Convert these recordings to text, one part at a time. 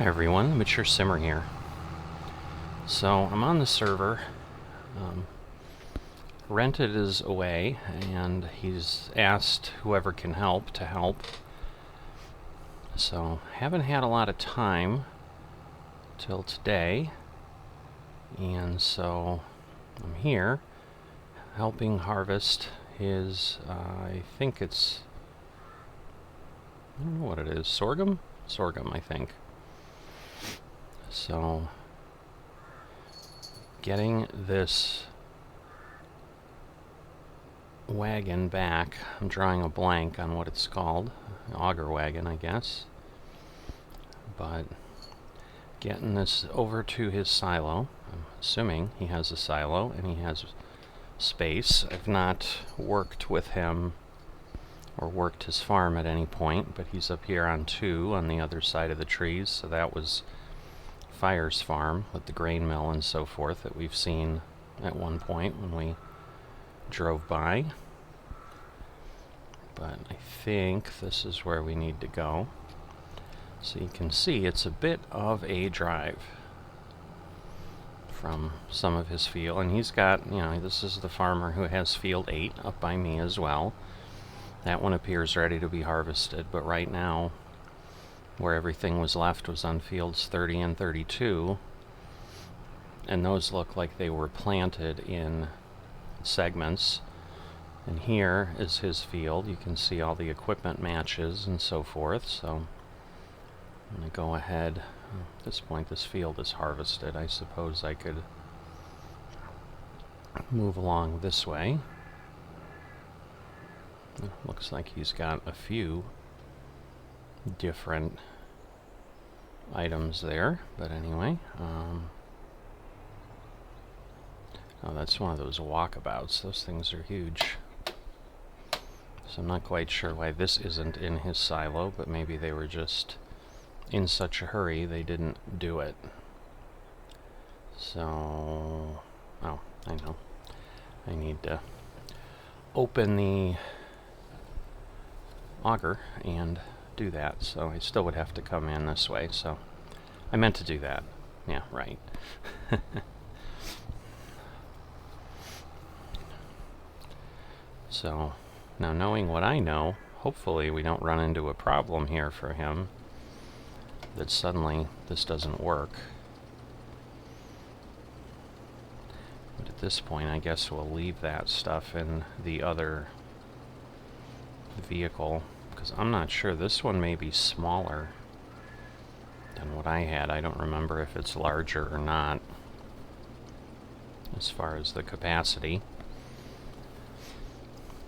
Hi everyone, the Mature Simmer here. So I'm on the server. Rented is away, and he's asked whoever can help to help. So haven't had a lot of time till today, and so I'm here helping harvest his, I think it's, I don't know what it is, sorghum? Sorghum, I think. So, getting this wagon back, I'm drawing a blank on what it's called, auger wagon, I guess, but getting this over to his silo. I'm assuming he has a silo and he has space. I've not worked with him or worked his farm at any point, but he's up here on 2 on the other side of the trees, so that was Fire's farm with the grain mill and so forth that we've seen at one point when we drove by. But I think this is where we need to go. So you can see it's a bit of a drive from some of his field, and he's got, this is the farmer who has field 8 up by me as well. That one appears ready to be harvested, but right now where everything was left was on fields 30 and 32, and those look like they were planted in segments. And here is his field. You can see all the equipment matches and so forth, so I'm going to go ahead. At this point this field is harvested. I suppose I could move along this way. It looks like he's got a few different items there, but anyway, oh, that's one of those walkabouts. Those things are huge. So I'm not quite sure why this isn't in his silo, but maybe they were just in such a hurry they didn't do it. So, oh, I know. I need to open the auger and do that, so I still would have to come in this way, so I meant to do that. Yeah, right. So, now knowing what I know, hopefully we don't run into a problem here for him, that suddenly this doesn't work. But at this point, I guess we'll leave that stuff in the other vehicle, because I'm not sure. This one may be smaller than what I had. I don't remember if it's larger or not as far as the capacity.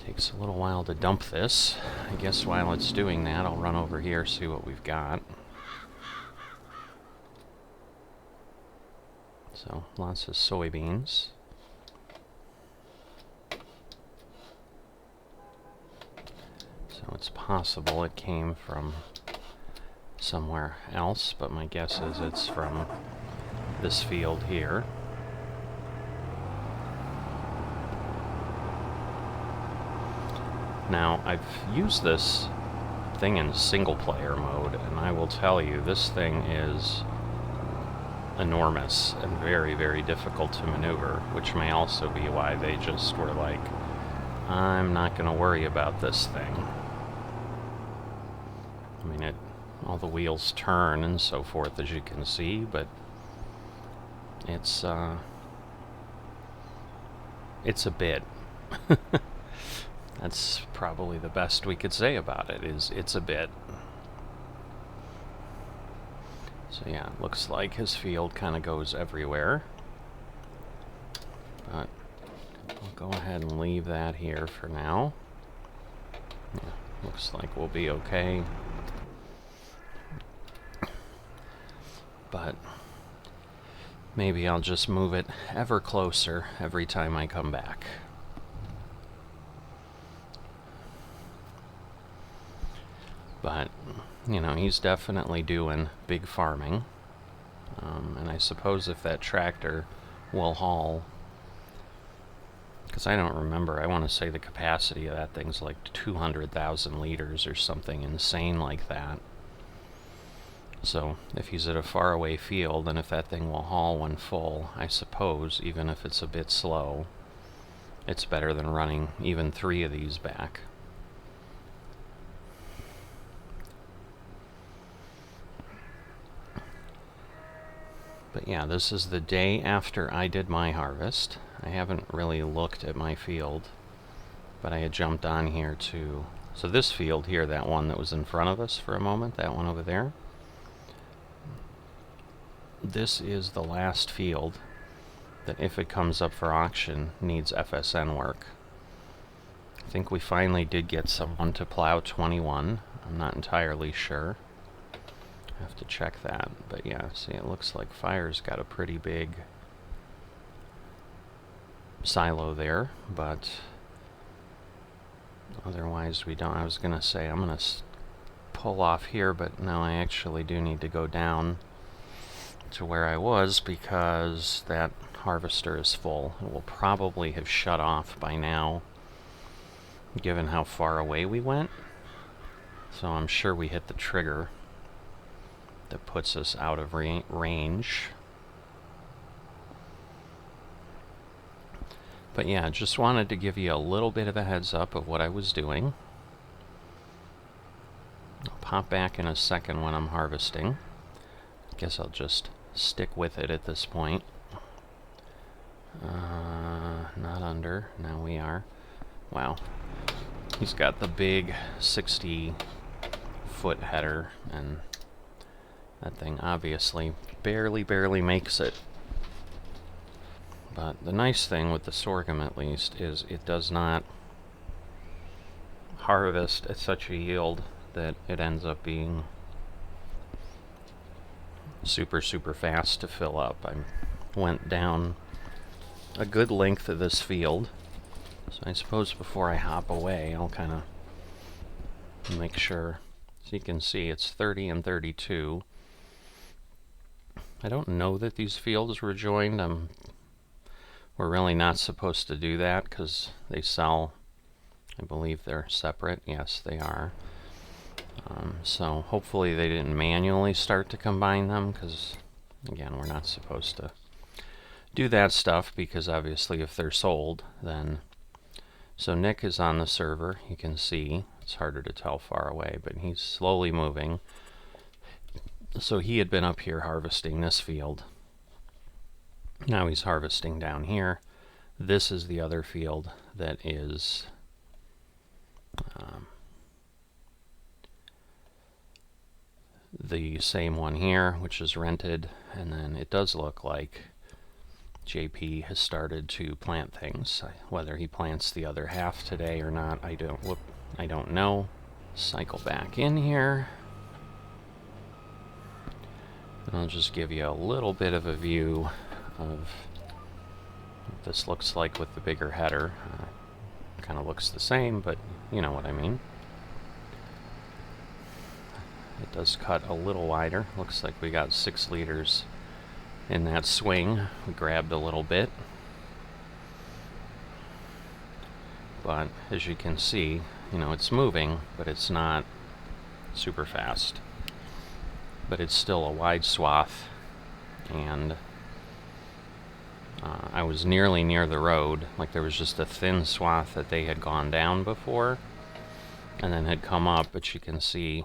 Takes a little while to dump this. I guess while it's doing that, I'll run over here, see what we've got. So, lots of soybeans. So it's possible it came from somewhere else, but my guess is it's from this field here. Now, I've used this thing in single player mode, and I will tell you, this thing is enormous and very, very difficult to maneuver, which may also be why they just were like, I'm not going to worry about this thing. I mean, all the wheels turn and so forth, as you can see, but it's a bit. That's probably the best we could say about it, is it's a bit. So yeah, it looks like his field kind of goes everywhere. But I'll go ahead and leave that here for now. Yeah, looks like we'll be okay. But maybe I'll just move it ever closer every time I come back. But, he's definitely doing big farming. And I suppose if that tractor will haul, because I don't remember, I want to say the capacity of that thing's like 200,000 liters or something insane like that. So if he's at a faraway field, and if that thing will haul when full, I suppose, even if it's a bit slow, it's better than running even 3 of these back. But yeah, this is the day after I did my harvest. I haven't really looked at my field, but I had jumped on here to... So this field here, that one that was in front of us for a moment, that one over there, this is the last field that, if it comes up for auction, needs FSN work. I think we finally did get someone to plow 21. I'm not entirely sure. I have to check that. But yeah, see, it looks like Fire's got a pretty big silo there, but otherwise we don't. I was going to say I'm going to pull off here, but no, I actually do need to go down to where I was because that harvester is full. It will probably have shut off by now, given how far away we went. So I'm sure we hit the trigger that puts us out of range. But yeah, just wanted to give you a little bit of a heads up of what I was doing. I'll pop back in a second when I'm harvesting. Guess I'll just stick with it at this point. Not under. Now we are. Wow. He's got the big 60-foot header, and that thing obviously barely makes it. But the nice thing with the sorghum, at least, is it does not harvest at such a yield that it ends up being super fast to fill up. I went down a good length of this field, so I suppose before I hop away I'll kind of make sure. So you can see it's 30 and 32. I don't know that these fields were joined. We're really not supposed to do that because they sell, I believe they're separate. Yes, they are. So hopefully they didn't manually start to combine them, because again, we're not supposed to do that stuff, because obviously if they're sold, then... So Nick is on the server. You can see it's harder to tell far away, but he's slowly moving. So he had been up here harvesting this field. Now he's harvesting down here. This is the other field that is the same one here, which is rented, and then it does look like JP has started to plant things. Whether he plants the other half today or not, I don't know. Cycle back in here, and I'll just give you a little bit of a view of what this looks like with the bigger header. Kind of looks the same, but you know what I mean. It does cut a little wider. Looks like we got 6 liters in that swing. We grabbed a little bit, but as you can see, you know, it's moving, but it's not super fast. But it's still a wide swath, and I was nearly near the road. Like, there was just a thin swath that they had gone down before and then had come up, but you can see,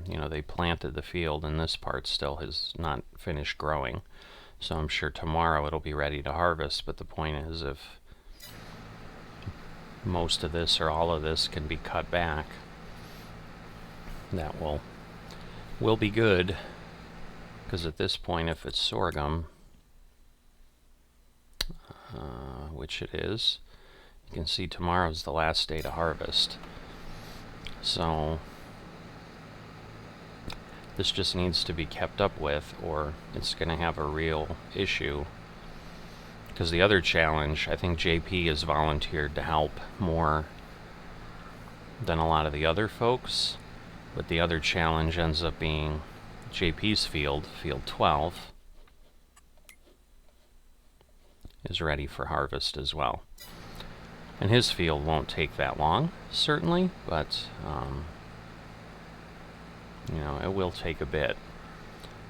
you know, they planted the field, and this part still has not finished growing. So I'm sure tomorrow it'll be ready to harvest, but the point is, if most of this or all of this can be cut back, that will be good, because at this point, if it's sorghum, which it is, you can see tomorrow's the last day to harvest. So this just needs to be kept up with, or it's going to have a real issue. Because the other challenge, I think JP has volunteered to help more than a lot of the other folks, but the other challenge ends up being JP's field, field 12, is ready for harvest as well. And his field won't take that long, certainly, but you know, it will take a bit.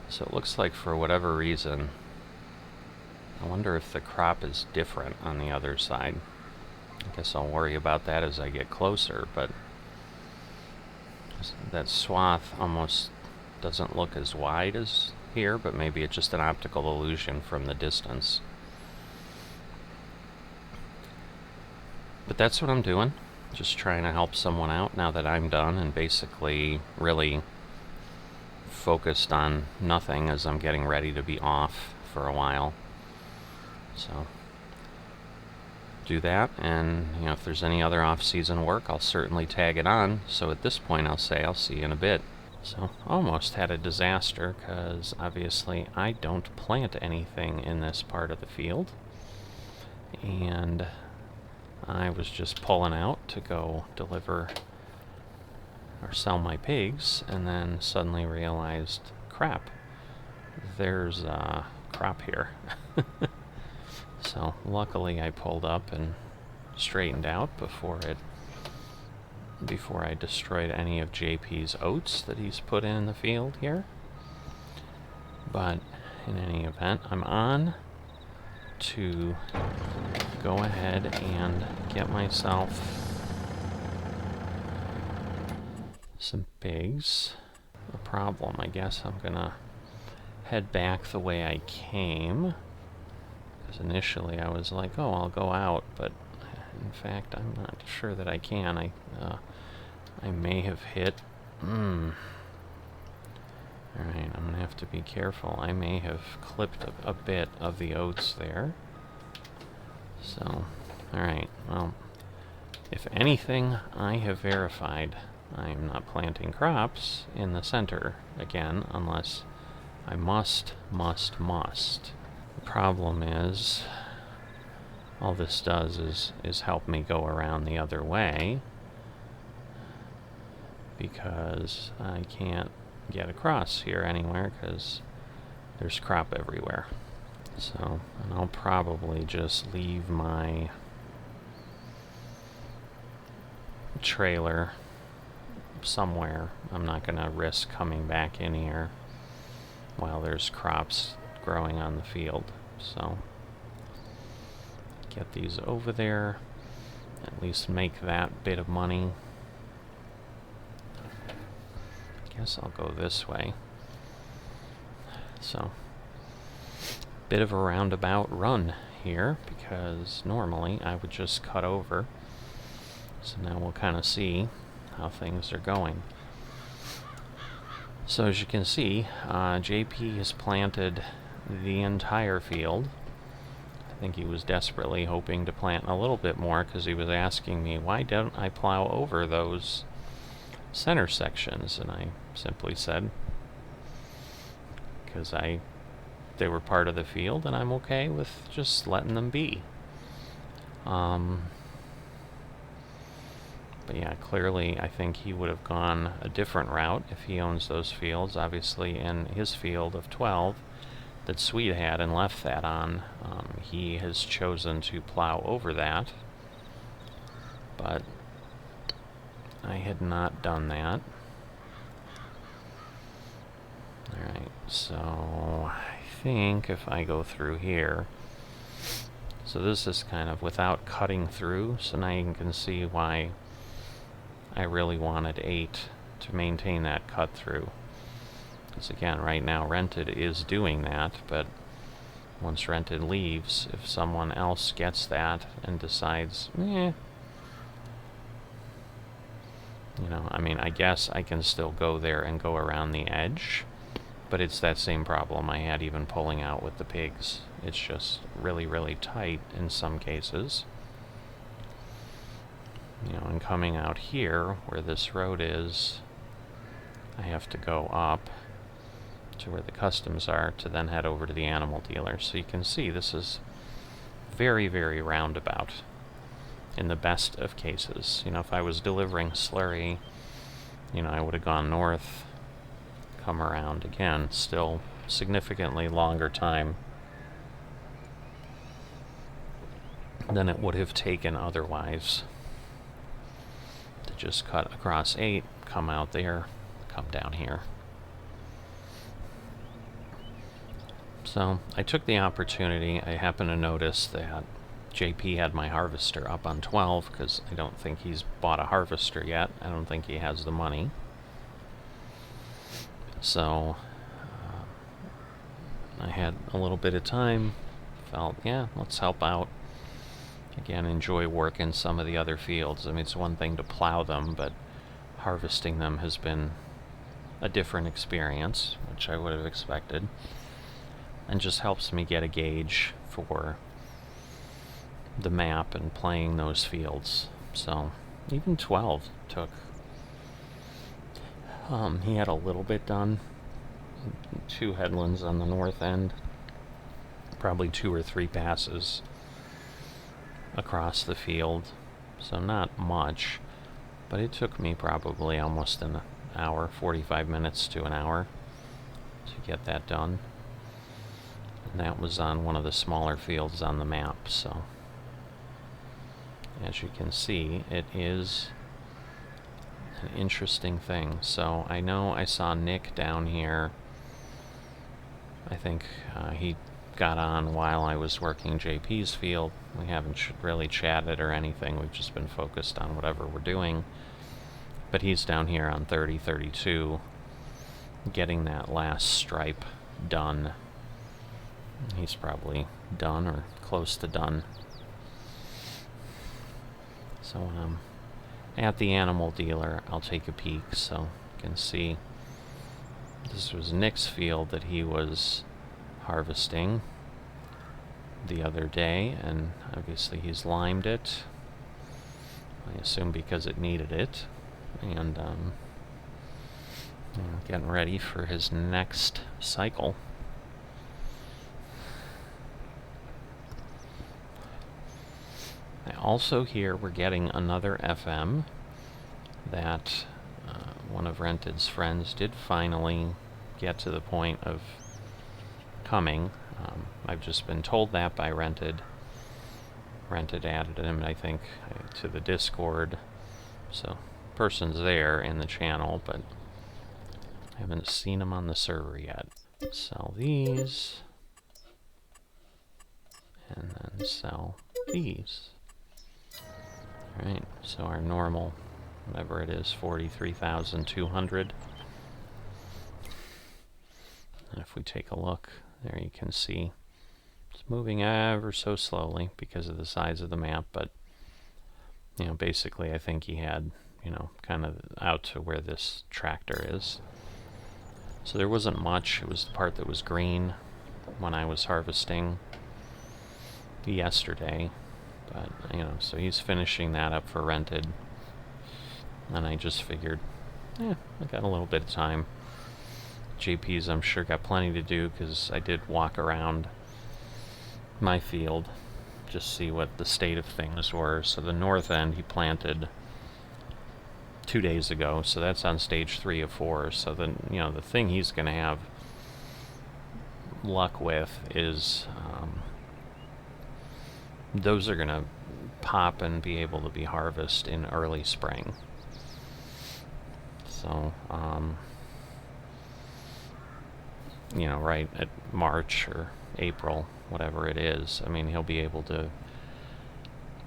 So it looks like for whatever reason, I wonder if the crop is different on the other side. I guess I'll worry about that as I get closer, but that swath almost doesn't look as wide as here, but maybe it's just an optical illusion from the distance. But that's what I'm doing, just trying to help someone out now that I'm done and basically really focused on nothing as I'm getting ready to be off for a while. So do that, and if there's any other off-season work, I'll certainly tag it on. So at this point, I'll say I'll see you in a bit. So almost had a disaster, because obviously I don't plant anything in this part of the field, and I was just pulling out to go deliver or sell my pigs, and then suddenly realized, crap, there's a crop here. So luckily I pulled up and straightened out before I destroyed any of JP's oats that he's put in the field here. But in any event, I'm on to go ahead and get myself some pigs. The problem, I guess I'm gonna head back the way I came. Because initially I was like, oh, I'll go out, but in fact I'm not sure that I can. I may have hit... Alright, I'm gonna have to be careful. I may have clipped a bit of the oats there. So, alright, well, if anything, I have verified I'm not planting crops in the center again, unless I must. The problem is, all this does is help me go around the other way, because I can't get across here anywhere because there's crop everywhere. So, and I'll probably just leave my trailer somewhere. I'm not going to risk coming back in here while there's crops growing on the field. So get these over there, at least make that bit of money. Guess I'll go this way. So bit of a roundabout run here, because normally I would just cut over. So now we'll kind of see how things are going. So as you can see, JP has planted the entire field. I think he was desperately hoping to plant a little bit more, because he was asking me, why don't I plow over those center sections? And I simply said, because they were part of the field and I'm okay with just letting them be. But yeah, clearly I think he would have gone a different route if he owns those fields. Obviously in his field of 12 that Swede had and left that on, he has chosen to plow over that. But I had not done that. Alright, so I think if I go through here, so this is kind of without cutting through, so now you can see why I really wanted 8 to maintain that cut through. Because again, right now Rented is doing that, but once Rented leaves, if someone else gets that and decides, I mean, I guess I can still go there and go around the edge, but it's that same problem I had even pulling out with the pigs. It's just really, really tight in some cases. And coming out here, where this road is, I have to go up to where the customs are to then head over to the animal dealer. So you can see this is very, very roundabout in the best of cases. If I was delivering slurry, I would have gone north, come around again, still significantly longer time than it would have taken otherwise. To just cut across 8, come out there, come down here. So I took the opportunity. I happened to notice that JP had my harvester up on 12 because I don't think he's bought a harvester yet. I don't think he has the money. So I had a little bit of time. Felt, yeah, let's help out. Again, enjoy working some of the other fields. I mean, it's one thing to plow them, but harvesting them has been a different experience, which I would have expected, and just helps me get a gauge for the map and playing those fields. So even 12 took, he had a little bit done, 2 headlands on the north end, probably 2 or 3 passes across the field, so not much, but it took me probably almost an hour, 45 minutes to an hour to get that done. And that was on one of the smaller fields on the map, so as you can see, it is an interesting thing. So I know I saw Nick down here. I think he got on while I was working JP's field. We haven't really chatted or anything. We've just been focused on whatever we're doing. But he's down here on 30-32, getting that last stripe done. He's probably done or close to done. So when I'm at the animal dealer, I'll take a peek so you can see. This was Nick's field that he was harvesting the other day, and obviously he's limed it, I assume because it needed it, and getting ready for his next cycle. I also hear we're getting another FM that one of Rented's friends did finally get to the point of coming. I've just been told that by Rented. Rented added him, I think, to the Discord. So, person's there in the channel, but I haven't seen him on the server yet. Sell these. And then sell these. Alright, so our normal, whatever it is, 43,200. And if we take a look, there you can see it's moving ever so slowly because of the size of the map, but you know, basically I think he had, you know, kind of out to where this tractor is. So there wasn't much. It was the part that was green when I was harvesting yesterday. But, you know, so he's finishing that up for Rented. And I just figured, I got a little bit of time. JP's, I'm sure, got plenty to do because I did walk around my field, just see what the state of things were. So the north end he planted 2 days ago, so that's on stage 3 of 4. So then, you know, the thing he's going to have luck with is those are going to pop and be able to be harvested in early spring. So, you know, right at March or April, whatever it is, I mean, he'll be able to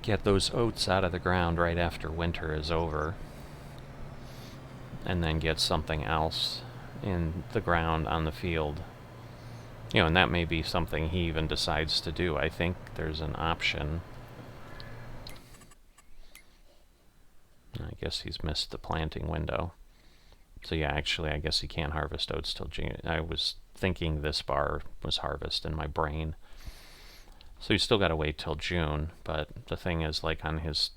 get those oats out of the ground right after winter is over, and then get something else in the ground on the field. You know, and that may be something he even decides to do. I think there's an option. I guess he's missed the planting window. So yeah, actually, I guess he can't harvest oats till June. I was thinking this bar was harvest in my brain. So he's still got to wait till June. But the thing is, like on his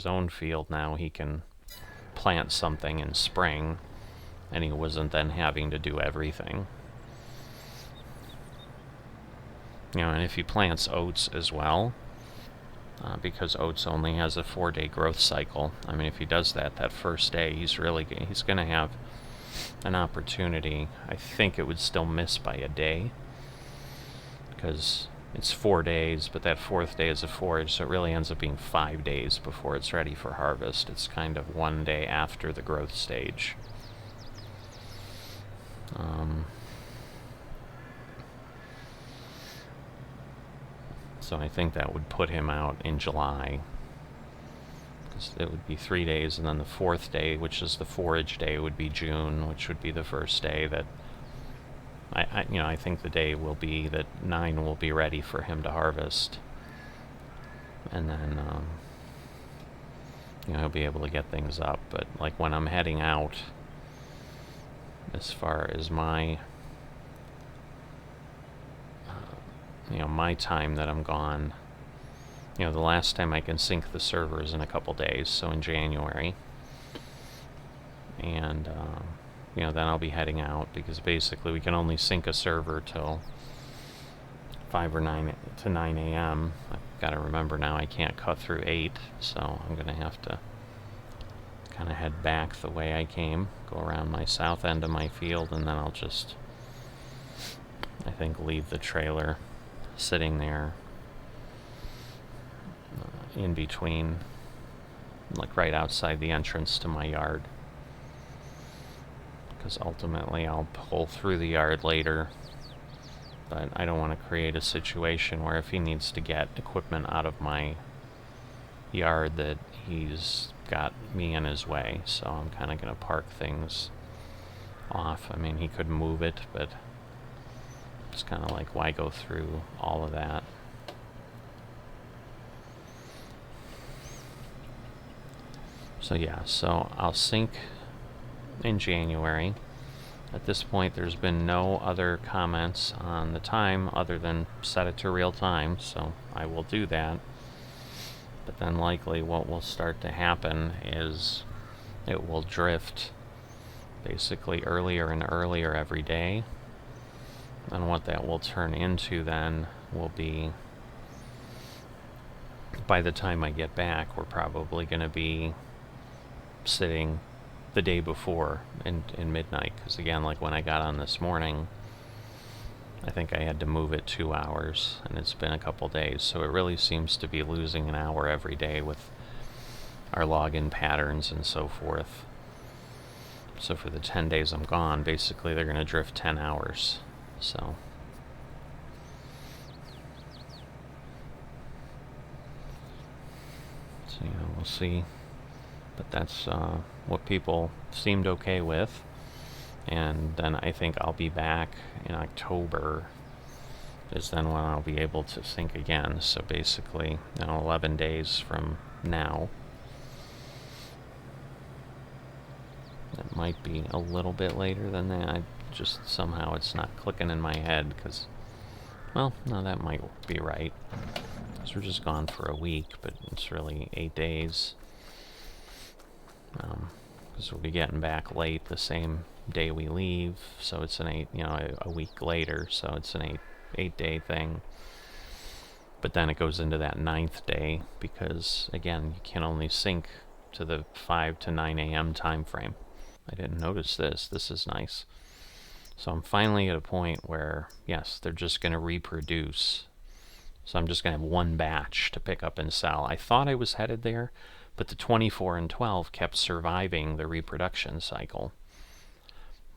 own field now, he can plant something in spring, and he wasn't then having to do everything. You know, and if he plants oats as well, because oats only has a 4-day growth cycle. I mean, if he does that, that first day, he's going to have an opportunity. I think it would still miss by a day, because it's 4 days, but that 4th day is a forage, so it really ends up being 5 days before it's ready for harvest. It's kind of 1 day after the growth stage. So I think that would put him out in July. Because it would be 3 days, and then the 4th day, which is the forage day, would be June, which would be the first day that I think the day will be that 9 will be ready for him to harvest. And then, he'll be able to get things up. But, like, when I'm heading out, as far as my, my time that I'm gone, the last time I can sync the servers in a couple days, so in January. And, then I'll be heading out, because basically we can only sync a server till 5 or 9 to 9 a.m. I've got to remember now I can't cut through 8, so I'm going to have to kind of head back the way I came, go around my south end of my field, and then I'll just, I think, leave the trailer sitting there in between, like right outside the entrance to my yard. Because ultimately I'll pull through the yard later, but I don't want to create a situation where if he needs to get equipment out of my yard that he's got me in his way. So I'm kind of going to park things off. I mean, he could move it, but it's kind of like, why go through all of that? So yeah, so I'll sync in January. At this point, there's been no other comments on the time other than set it to real time, so I will do that. But then likely what will start to happen is it will drift basically earlier and earlier every day. And what that will turn into then will be, by the time I get back, we're probably going to be sitting the day before in midnight, because again, like when I got on this morning, I think I had to move it 2 hours, and it's been a couple days, so it really seems to be losing an hour every day with our login patterns and so forth. So for the 10 days I'm gone, basically they're going to drift 10 hours. So we'll see. But that's what people seemed okay with. And then I think I'll be back in October, is then when I'll be able to sync again. So basically, 11 days from now. It might be a little bit later than that. Just somehow it's not clicking in my head, because, well, no, that might be right. Because we're just gone for a week, but it's really 8 days. Because we'll be getting back late the same day we leave, so it's an a week later, so it's an 8-day thing. But then it goes into that 9th day, because again, you can only sync to the 5 to 9 a.m. time frame. I didn't notice this. This is nice. So I'm finally at a point where, yes, they're just going to reproduce. So I'm just going to have one batch to pick up and sell. I thought I was headed there, but the 24 and 12 kept surviving the reproduction cycle.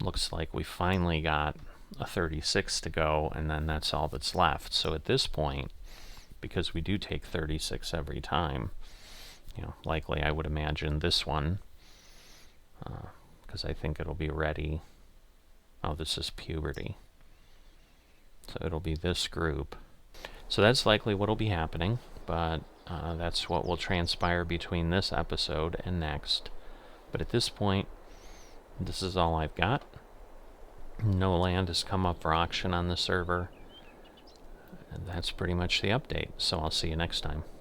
Looks like we finally got a 36 to go, and then that's all that's left. So at this point, because we do take 36 every time, likely I would imagine this one, because I think it'll be ready. Oh, this is puberty. So it'll be this group. So that's likely what'll be happening, but that's what will transpire between this episode and next. But at this point, this is all I've got. No land has come up for auction on the server. And that's pretty much the update. So I'll see you next time.